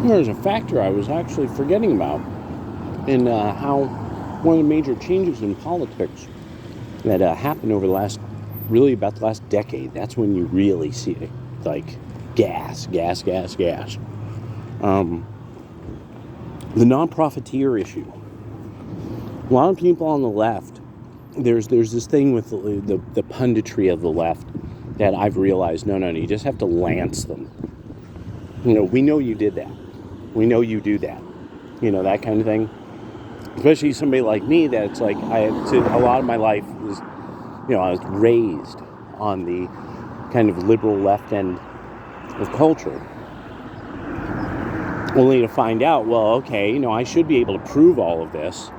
There's a factor I was actually forgetting about in how one of the major changes in politics that happened over about the last decade. That's when you really see it, like gas. The non-profiteer issue. A lot of people on the left, there's this thing with the punditry of the left that I've realized, no, you just have to lance them. We know you did that. We know you do that. That kind of thing. Especially somebody like me, that it's like a lot of my life was, I was raised on the kind of liberal left end of culture. Only to find out, well, okay, I should be able to prove all of this.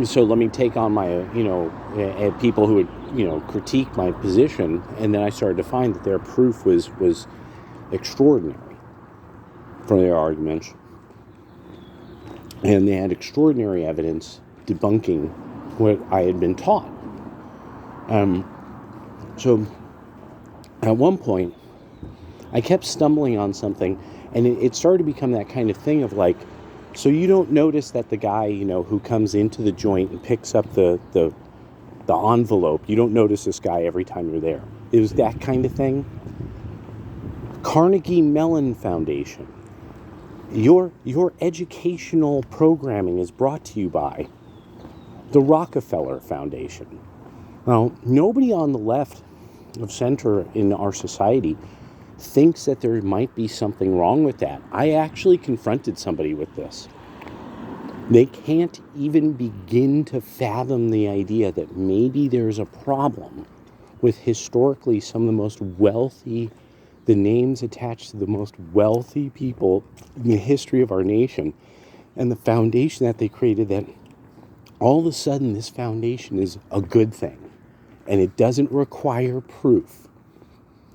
So let me take on my, people who would, critique my position. And then I started to find that their proof was extraordinary from their arguments. And they had extraordinary evidence debunking what I had been taught. So at one point, I kept stumbling on something, and it started to become that kind of thing of like, so you don't notice that the guy, who comes into the joint and picks up the envelope, you don't notice this guy every time you're there. It was that kind of thing. Carnegie Mellon Foundation. Your educational programming is brought to you by the Rockefeller Foundation. Now, nobody on the left of center in our society thinks that there might be something wrong with that. I actually confronted somebody with this. They can't even begin to fathom the idea that maybe there's a problem with historically some of the most wealthy, the names attached to the most wealthy people in the history of our nation, and the foundation that they created, that all of a sudden this foundation is a good thing. And it doesn't require proof.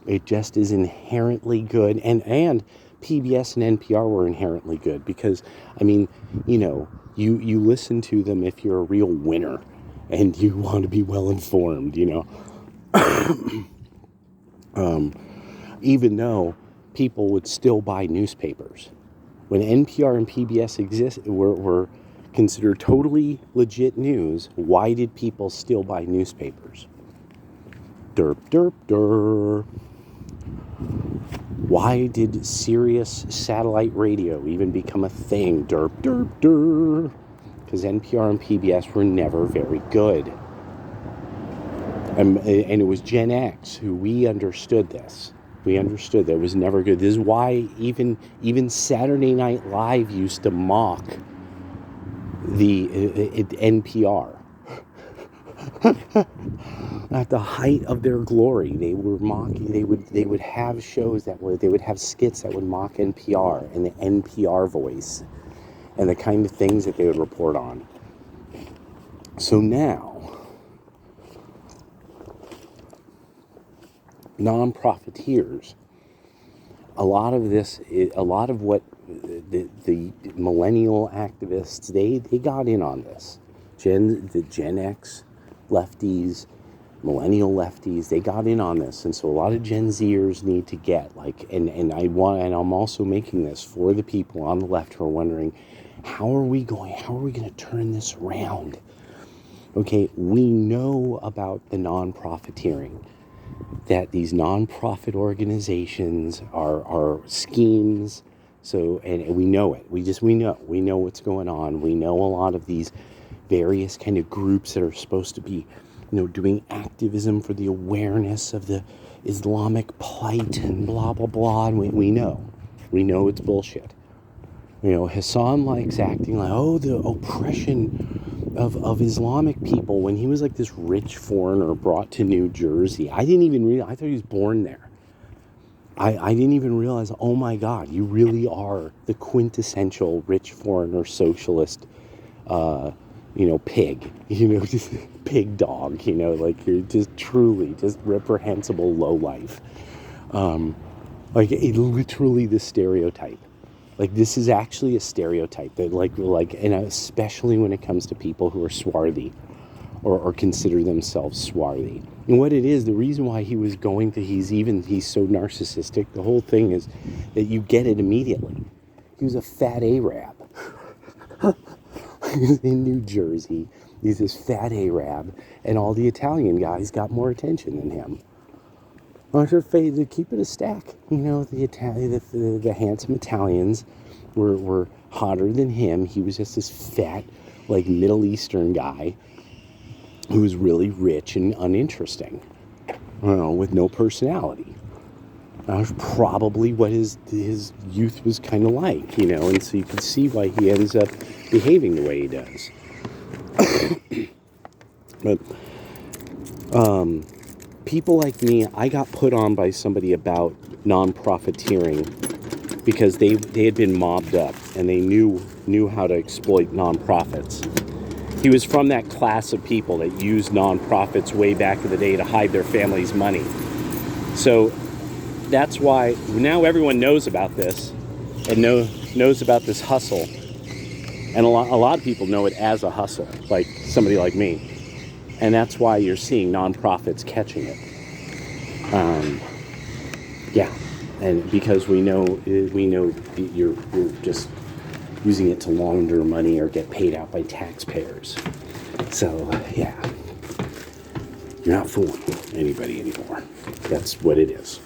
It just is inherently good. And PBS and NPR were inherently good because, you listen to them if you're a real winner and you want to be well informed, even though people would still buy newspapers. When NPR and PBS were considered totally legit news, why did people still buy newspapers? Derp, derp, derp. Why did Sirius satellite radio even become a thing? Derp, derp, derp. Because NPR and PBS were never very good. And it was Gen X we understood this. We understood that it was never good. This is why even Saturday Night Live used to mock the NPR. At the height of their glory, they were mocking. They would have shows they would have skits that would mock NPR and the NPR voice, and the kind of things that they would report on. So now, non-profiteers, a lot of what the millennial activists, they got in on this. The Gen X lefties, millennial lefties, they got in on this. And so a lot of Gen Zers need to get and I'm also making this for the people on the left who are wondering, how are we going to turn this around? Okay, we know about the non-profiteering, that these non-profit organizations are schemes. So, and we know it. We know what's going on. We know a lot of these various kind of groups that are supposed to be, doing activism for the awareness of the Islamic plight and blah, blah, blah. And we know it's bullshit. Hassan likes acting like, the oppression of Islamic people, when he was like this rich foreigner brought to New Jersey. I didn't even realize, I thought he was born there. I didn't even realize, oh my God, you really are the quintessential rich foreigner socialist, pig, just pig dog, like you're just truly just reprehensible lowlife. Literally the stereotype. Like, this is actually a stereotype that and especially when it comes to people who are swarthy or consider themselves swarthy. And what it is, the reason why he's so narcissistic, the whole thing is that you get it immediately. He was a fat Arab. He's in New Jersey. He's this fat Arab, and all the Italian guys got more attention than him. To keep it a stack. You know, the handsome Italians were hotter than him. He was just this fat, like, Middle Eastern guy who was really rich and uninteresting, with no personality. That was probably what his youth was kind of like, and so you can see why he ends up behaving the way he does. But people like me, I got put on by somebody about non-profiteering because they had been mobbed up and they knew how to exploit nonprofits. He was from that class of people that used nonprofits way back in the day to hide their family's money. So that's why now everyone knows about this and knows about this hustle. And a lot of people know it as a hustle, like somebody like me. And that's why you're seeing nonprofits catching it. And because we know you're just using it to launder money or get paid out by taxpayers. So, yeah, you're not fooling anybody anymore. That's what it is.